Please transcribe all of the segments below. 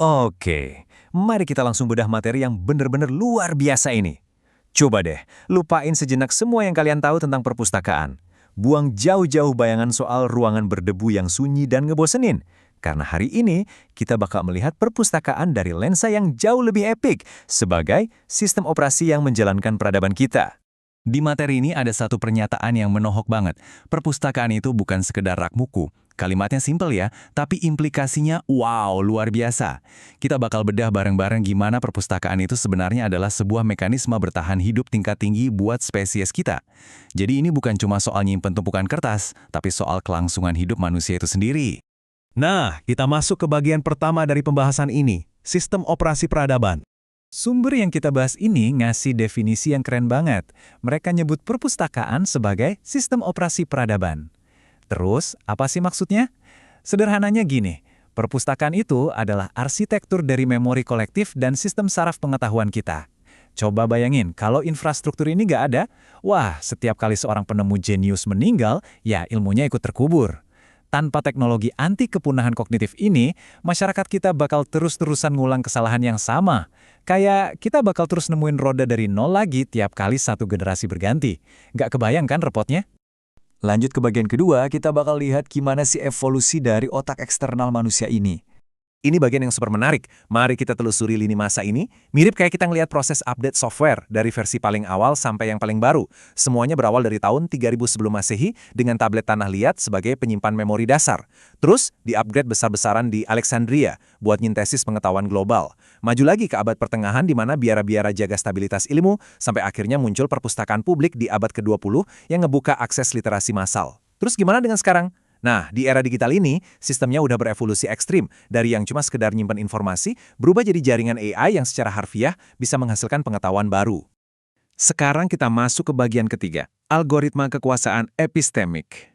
Oke, mari kita langsung bedah materi yang benar-benar luar biasa ini. Coba deh, lupain sejenak semua yang kalian tahu tentang perpustakaan. Buang jauh-jauh bayangan soal ruangan berdebu yang sunyi dan ngebosenin. Karena hari ini, kita bakal melihat perpustakaan dari lensa yang jauh lebih epik sebagai sistem operasi yang menjalankan peradaban kita. Di materi ini ada satu pernyataan yang menohok banget. Perpustakaan itu bukan sekedar rak buku. Kalimatnya simpel ya, tapi implikasinya wow, luar biasa. Kita bakal bedah bareng-bareng gimana perpustakaan itu sebenarnya adalah sebuah mekanisme bertahan hidup tingkat tinggi buat spesies kita. Jadi ini bukan cuma soal nyimpen tumpukan kertas, tapi soal kelangsungan hidup manusia itu sendiri. Nah, kita masuk ke bagian pertama dari pembahasan ini, sistem operasi peradaban. Sumber yang kita bahas ini ngasih definisi yang keren banget. Mereka nyebut perpustakaan sebagai sistem operasi peradaban. Terus, apa sih maksudnya? Sederhananya gini, perpustakaan itu adalah arsitektur dari memori kolektif dan sistem saraf pengetahuan kita. Coba bayangin, kalau infrastruktur ini nggak ada, wah, setiap kali seorang penemu jenius meninggal, ya ilmunya ikut terkubur. Tanpa teknologi anti kepunahan kognitif ini, masyarakat kita bakal terus-terusan ngulang kesalahan yang sama. Kayak kita bakal terus nemuin roda dari nol lagi tiap kali satu generasi berganti. Nggak kebayang kan repotnya? Lanjut ke bagian kedua, kita bakal lihat gimana sih evolusi dari otak eksternal manusia ini. Ini bagian yang super menarik. Mari kita telusuri lini masa ini. Mirip kayak kita ngelihat proses update software dari versi paling awal sampai yang paling baru. Semuanya berawal dari tahun 3000 sebelum Masehi dengan tablet tanah liat sebagai penyimpan memori dasar. Terus di-upgrade besar-besaran di Alexandria buat nyintesis pengetahuan global. Maju lagi ke abad pertengahan di mana biara-biara jaga stabilitas ilmu sampai akhirnya muncul perpustakaan publik di abad ke-20 yang ngebuka akses literasi massal. Terus gimana dengan sekarang? Nah, di era digital ini, sistemnya udah berevolusi ekstrim. Dari yang cuma sekedar nyimpan informasi, berubah jadi jaringan AI yang secara harfiah bisa menghasilkan pengetahuan baru. Sekarang kita masuk ke bagian ketiga, algoritma kekuasaan epistemik.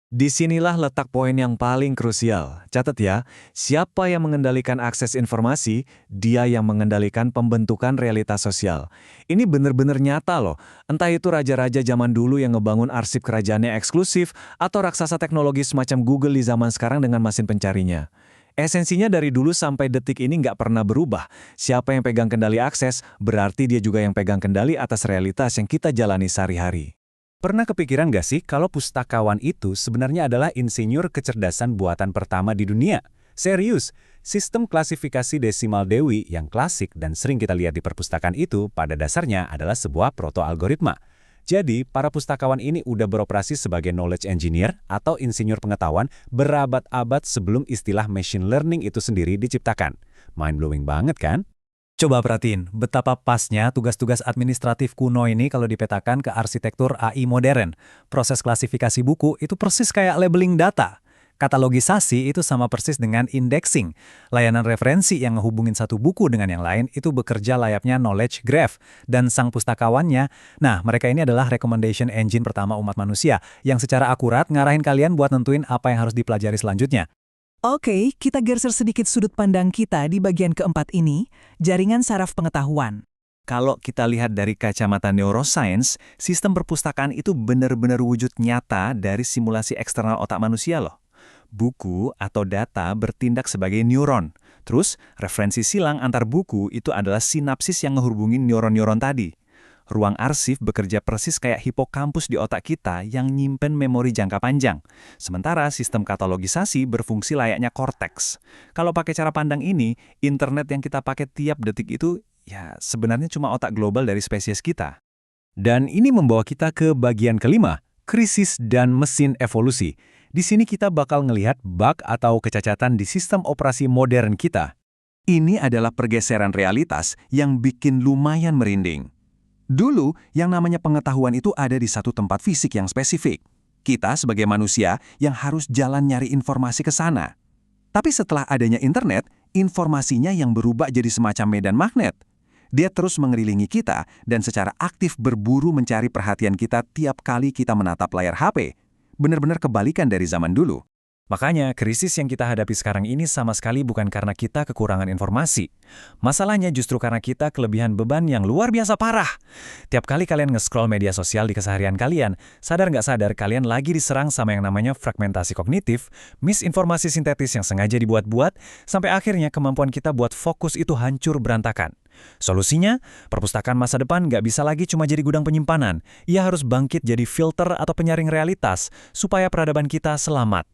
Disinilah letak poin yang paling krusial. Catat ya, siapa yang mengendalikan akses informasi, dia yang mengendalikan pembentukan realitas sosial. Ini benar-benar nyata loh. Entah itu raja-raja zaman dulu yang ngebangun arsip kerajaannya eksklusif, atau raksasa teknologi semacam Google di zaman sekarang dengan mesin pencarinya. Esensinya dari dulu sampai detik ini nggak pernah berubah. Siapa yang pegang kendali akses, berarti dia juga yang pegang kendali atas realitas yang kita jalani sehari-hari. Pernah kepikiran gak sih kalau pustakawan itu sebenarnya adalah insinyur kecerdasan buatan pertama di dunia? Serius, sistem klasifikasi desimal Dewey yang klasik dan sering kita lihat di perpustakaan itu pada dasarnya adalah sebuah proto-algoritma. Jadi, para pustakawan ini udah beroperasi sebagai knowledge engineer atau insinyur pengetahuan berabad-abad sebelum istilah machine learning itu sendiri diciptakan. Mind-blowing banget kan? Coba perhatiin, betapa pasnya tugas-tugas administratif kuno ini kalau dipetakan ke arsitektur AI modern. Proses klasifikasi buku itu persis kayak labeling data. Katalogisasi itu sama persis dengan indexing. Layanan referensi yang ngehubungin satu buku dengan yang lain itu bekerja layaknya knowledge graph. Dan sang pustakawannya, nah mereka ini adalah recommendation engine pertama umat manusia yang secara akurat ngarahin kalian buat nentuin apa yang harus dipelajari selanjutnya. Oke, kita geser sedikit sudut pandang kita di bagian keempat ini, jaringan saraf pengetahuan. Kalau kita lihat dari kacamata neuroscience, sistem perpustakaan itu benar-benar wujud nyata dari simulasi eksternal otak manusia loh. Buku atau data bertindak sebagai neuron. Terus, referensi silang antar buku itu adalah sinapsis yang ngehubungin neuron-neuron tadi. Ruang arsip bekerja persis kayak hipokampus di otak kita yang nyimpen memori jangka panjang. Sementara sistem katalogisasi berfungsi layaknya korteks. Kalau pakai cara pandang ini, internet yang kita pakai tiap detik itu ya sebenarnya cuma otak global dari spesies kita. Dan ini membawa kita ke bagian kelima, krisis dan mesin evolusi. Di sini kita bakal ngelihat bug atau kecacatan di sistem operasi modern kita. Ini adalah pergeseran realitas yang bikin lumayan merinding. Dulu, yang namanya pengetahuan itu ada di satu tempat fisik yang spesifik. Kita sebagai manusia yang harus jalan nyari informasi ke sana. Tapi setelah adanya internet, informasinya yang berubah jadi semacam medan magnet. Dia terus mengelilingi kita dan secara aktif berburu mencari perhatian kita tiap kali kita menatap layar HP. Benar-benar kebalikan dari zaman dulu. Makanya, krisis yang kita hadapi sekarang ini sama sekali bukan karena kita kekurangan informasi. Masalahnya justru karena kita kelebihan beban yang luar biasa parah. Tiap kali kalian nge-scroll media sosial di keseharian kalian, sadar nggak sadar kalian lagi diserang sama yang namanya fragmentasi kognitif, misinformasi sintetis yang sengaja dibuat-buat, sampai akhirnya kemampuan kita buat fokus itu hancur berantakan. Solusinya, perpustakaan masa depan nggak bisa lagi cuma jadi gudang penyimpanan. Ia harus bangkit jadi filter atau penyaring realitas, supaya peradaban kita selamat.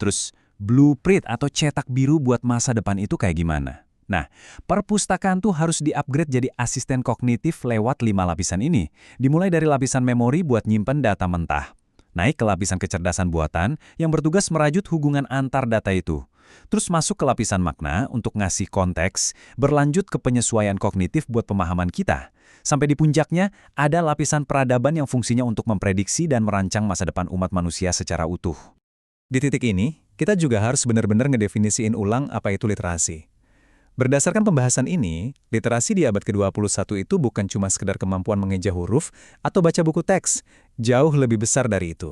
Terus, blueprint atau cetak biru buat masa depan itu kayak gimana? Nah, perpustakaan tuh harus di-upgrade jadi asisten kognitif lewat 5 lapisan ini. Dimulai dari lapisan memori buat nyimpen data mentah. Naik ke lapisan kecerdasan buatan yang bertugas merajut hubungan antar data itu. Terus masuk ke lapisan makna untuk ngasih konteks, berlanjut ke penyesuaian kognitif buat pemahaman kita. Sampai di puncaknya, ada lapisan peradaban yang fungsinya untuk memprediksi dan merancang masa depan umat manusia secara utuh. Di titik ini, kita juga harus benar-benar ngedefinisiin ulang apa itu literasi. Berdasarkan pembahasan ini, literasi di abad ke-21 itu bukan cuma sekedar kemampuan mengeja huruf atau baca buku teks, jauh lebih besar dari itu.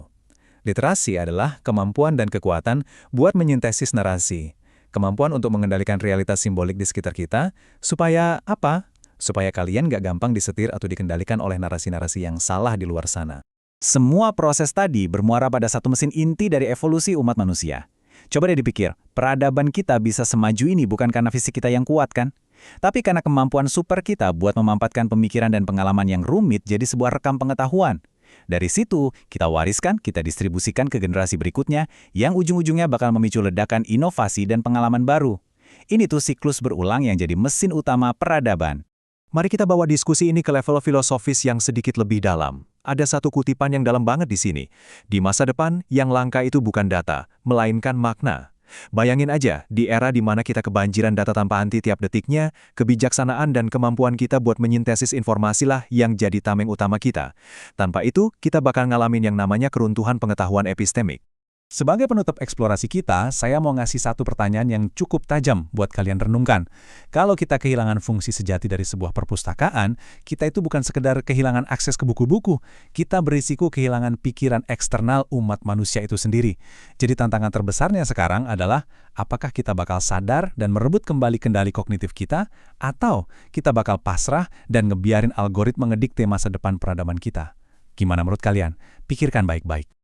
Literasi adalah kemampuan dan kekuatan buat menyintesis narasi, kemampuan untuk mengendalikan realitas simbolik di sekitar kita, supaya apa? Supaya kalian nggak gampang disetir atau dikendalikan oleh narasi-narasi yang salah di luar sana. Semua proses tadi bermuara pada satu mesin inti dari evolusi umat manusia. Coba deh dipikir, peradaban kita bisa semaju ini bukan karena fisik kita yang kuat kan? Tapi karena kemampuan super kita buat memampatkan pemikiran dan pengalaman yang rumit jadi sebuah rekam pengetahuan. Dari situ, kita wariskan, kita distribusikan ke generasi berikutnya yang ujung-ujungnya bakal memicu ledakan inovasi dan pengalaman baru. Ini tuh siklus berulang yang jadi mesin utama peradaban. Mari kita bawa diskusi ini ke level filosofis yang sedikit lebih dalam. Ada satu kutipan yang dalam banget di sini. Di masa depan, yang langka itu bukan data, melainkan makna. Bayangin aja, di era di mana kita kebanjiran data tanpa henti tiap detiknya, kebijaksanaan dan kemampuan kita buat menyintesis informasi lah yang jadi tameng utama kita. Tanpa itu, kita bakal ngalamin yang namanya keruntuhan pengetahuan epistemik. Sebagai penutup eksplorasi kita, saya mau ngasih satu pertanyaan yang cukup tajam buat kalian renungkan. Kalau kita kehilangan fungsi sejati dari sebuah perpustakaan, kita itu bukan sekedar kehilangan akses ke buku-buku, kita berisiko kehilangan pikiran eksternal umat manusia itu sendiri. Jadi tantangan terbesarnya sekarang adalah, apakah kita bakal sadar dan merebut kembali kendali kognitif kita, atau kita bakal pasrah dan ngebiarin algoritma ngedikte masa depan peradaban kita? Gimana menurut kalian? Pikirkan baik-baik.